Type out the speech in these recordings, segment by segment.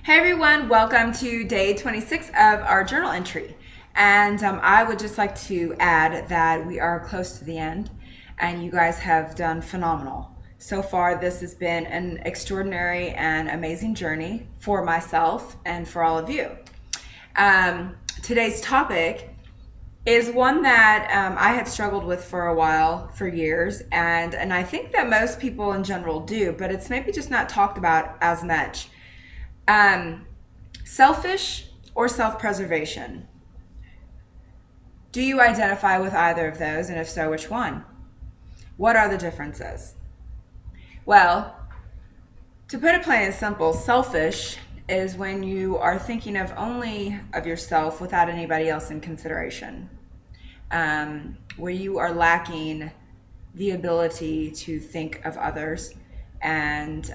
Hey everyone, welcome to day 26 of our journal entry. And I would just like to add that we are close to the end and you guys have done phenomenal. So far, this has been an extraordinary and amazing journey for myself and for all of you. Today's topic is one that I had struggled with for a while, for years, and I think that most people in general do, but it's maybe just not talked about as much. Selfish or self-preservation? Do you identify with either of those, and if so, which one? What are the differences? Well, to put it plain and simple, selfish is when you are thinking of only of yourself without anybody else in consideration, where you are lacking the ability to think of others and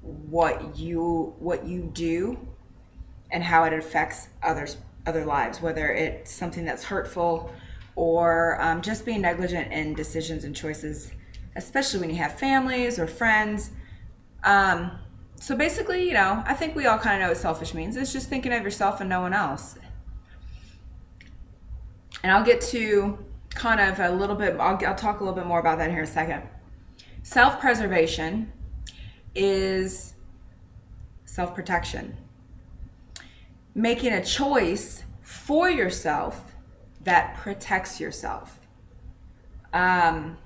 what you do and how it affects other lives, whether it's something that's hurtful or just being negligent in decisions and choices, especially when you have families or friends. So basically, I think we all kind of know what selfish means. It's just thinking of yourself and no one else. And I'll get to kind of a little bit, I'll talk a little bit more about that here in a second. Self-preservation is self-protection. Making a choice for yourself that protects yourself. Being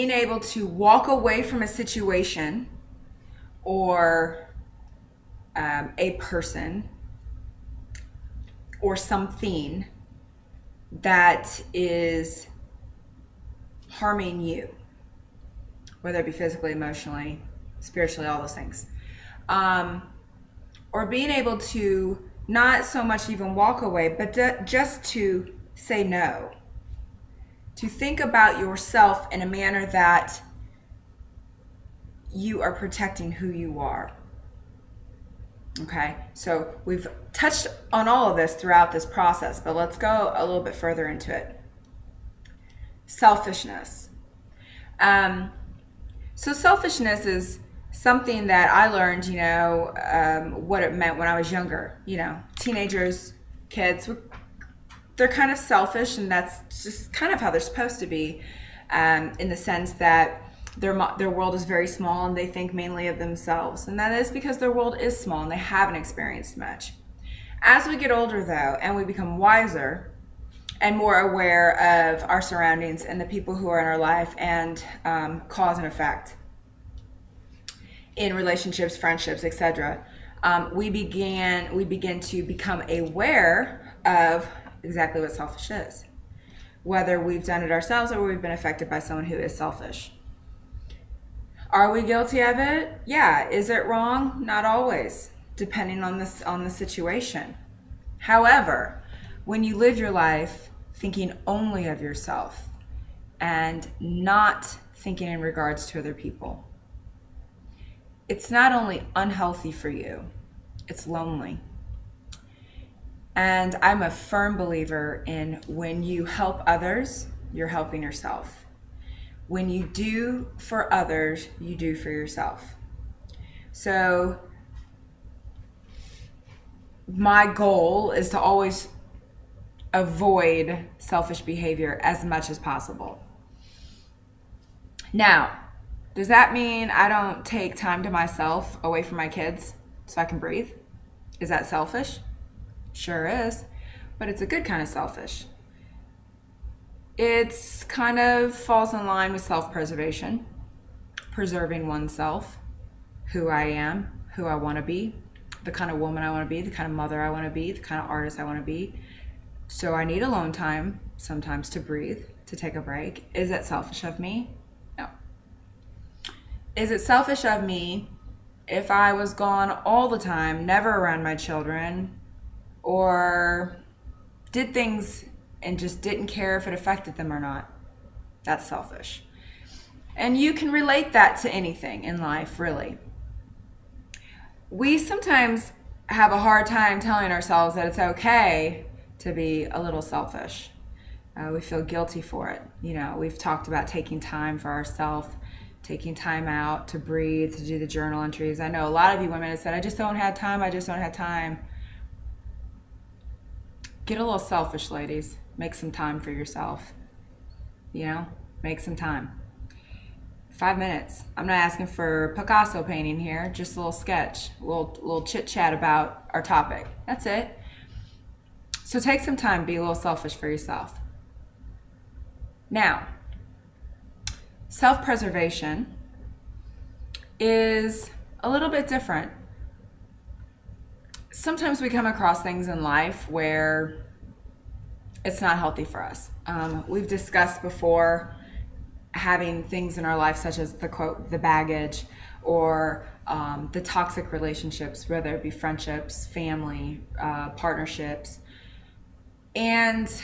able to walk away from a situation or a person or something that is harming you, whether it be physically, emotionally, spiritually, all those things. Or being able to not so much even walk away, but just to say no. To think about yourself in a manner that you are protecting who you are. Okay, so we've touched on all of this throughout this process, but let's go a little bit further into it. Selfishness. So selfishness is something that I learned, what it meant when I was younger. Teenagers, kids, they're kind of selfish, and that's just kind of how they're supposed to be, in the sense that their world is very small and they think mainly of themselves. And that is because their world is small and they haven't experienced much. As we get older, though, and we become wiser and more aware of our surroundings and the people who are in our life and cause and effect in relationships, friendships, etc., we begin to become aware of exactly what selfish is, whether we've done it ourselves or we've been affected by someone who is selfish. Are we guilty of it? Yeah. Is it wrong? Not always, depending on the situation. However, when you live your life thinking only of yourself and not thinking in regards to other people, it's not only unhealthy for you, it's lonely. And I'm a firm believer in when you help others, you're helping yourself. When you do for others, you do for yourself. So my goal is to always avoid selfish behavior as much as possible. Now, does that mean I don't take time to myself away from my kids so I can breathe? Is that selfish? Sure is, but it's a good kind of selfish. It's kind of falls in line with self-preservation, preserving oneself, who I am, who I want to be, the kind of woman I want to be, the kind of mother I want to be, the kind of artist I want to be. So I need alone time sometimes to breathe, to take a break. Is it selfish of me? No. Is it selfish of me if I was gone all the time, never around my children, or did things and just didn't care if it affected them or not? That's selfish. And you can relate that to anything in life, really. We sometimes have a hard time telling ourselves that it's okay to be a little selfish. We feel guilty for it. We've talked about taking time for ourselves, taking time out to breathe, to do the journal entries. I know a lot of you women have said, I just don't have time. I just don't have time. Get a little selfish, ladies. Make some time for yourself. Make some time. 5 minutes. I'm not asking for Picasso painting here, just a little sketch, a little chit chat about our topic. That's it. So take some time, be a little selfish for yourself. Now, self-preservation is a little bit different. Sometimes we come across things in life where it's not healthy for us. We've discussed before having things in our life such as the baggage or the toxic relationships, whether it be friendships, family, partnerships, and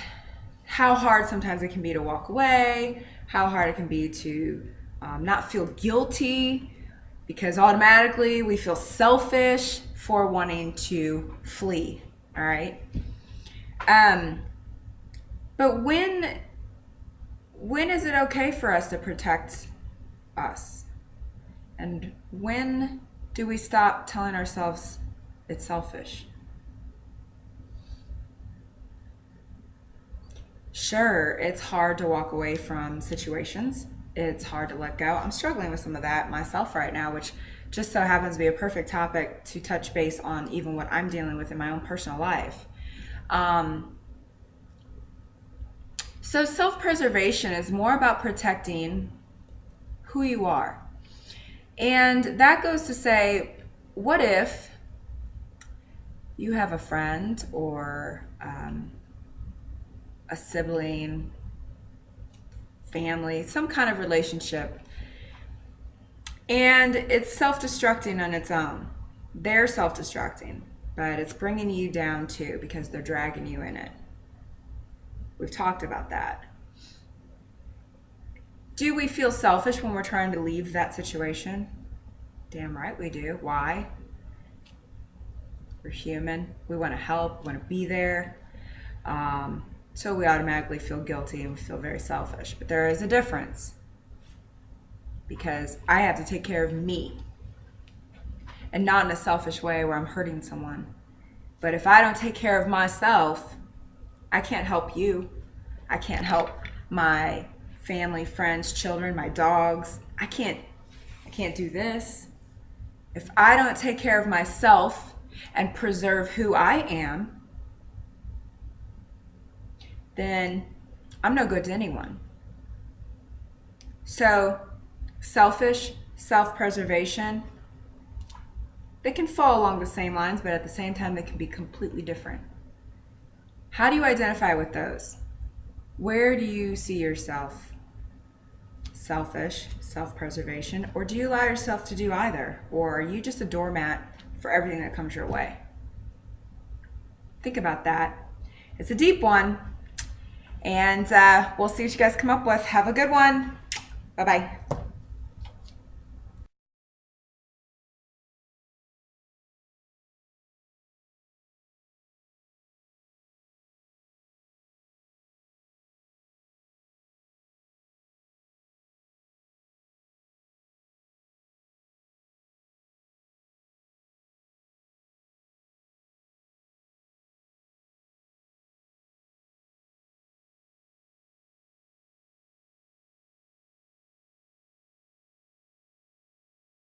how hard sometimes it can be to walk away, how hard it can be to not feel guilty because automatically we feel selfish for wanting to flee, all right? But when is it okay for us to protect us? And when do we stop telling ourselves it's selfish? Sure, it's hard to walk away from situations. It's hard to let go. I'm struggling with some of that myself right now, which just so happens to be a perfect topic to touch base on even what I'm dealing with in my own personal life. So self-preservation is more about protecting who you are. And that goes to say, what if you have a friend or a sibling, family, some kind of relationship, and it's self-destructing on its own. They're self-destructing, but it's bringing you down too because they're dragging you in it. We've talked about that. Do we feel selfish when we're trying to leave that situation? Damn right we do. Why? We're human. We want to help, we want to be there. So we automatically feel guilty and we feel very selfish. But there is a difference because I have to take care of me and not in a selfish way where I'm hurting someone. But if I don't take care of myself, I can't help you. I can't help my family, friends, children, my dogs. I can't do this. If I don't take care of myself and preserve who I am, then I'm no good to anyone. So selfish, self-preservation, they can fall along the same lines, but at the same time, they can be completely different. How do you identify with those? Where do you see yourself? Selfish, self-preservation, or do you allow yourself to do either? Or are you just a doormat for everything that comes your way? Think about that. It's a deep one. And we'll see what you guys come up with. Have a good one. Bye-bye.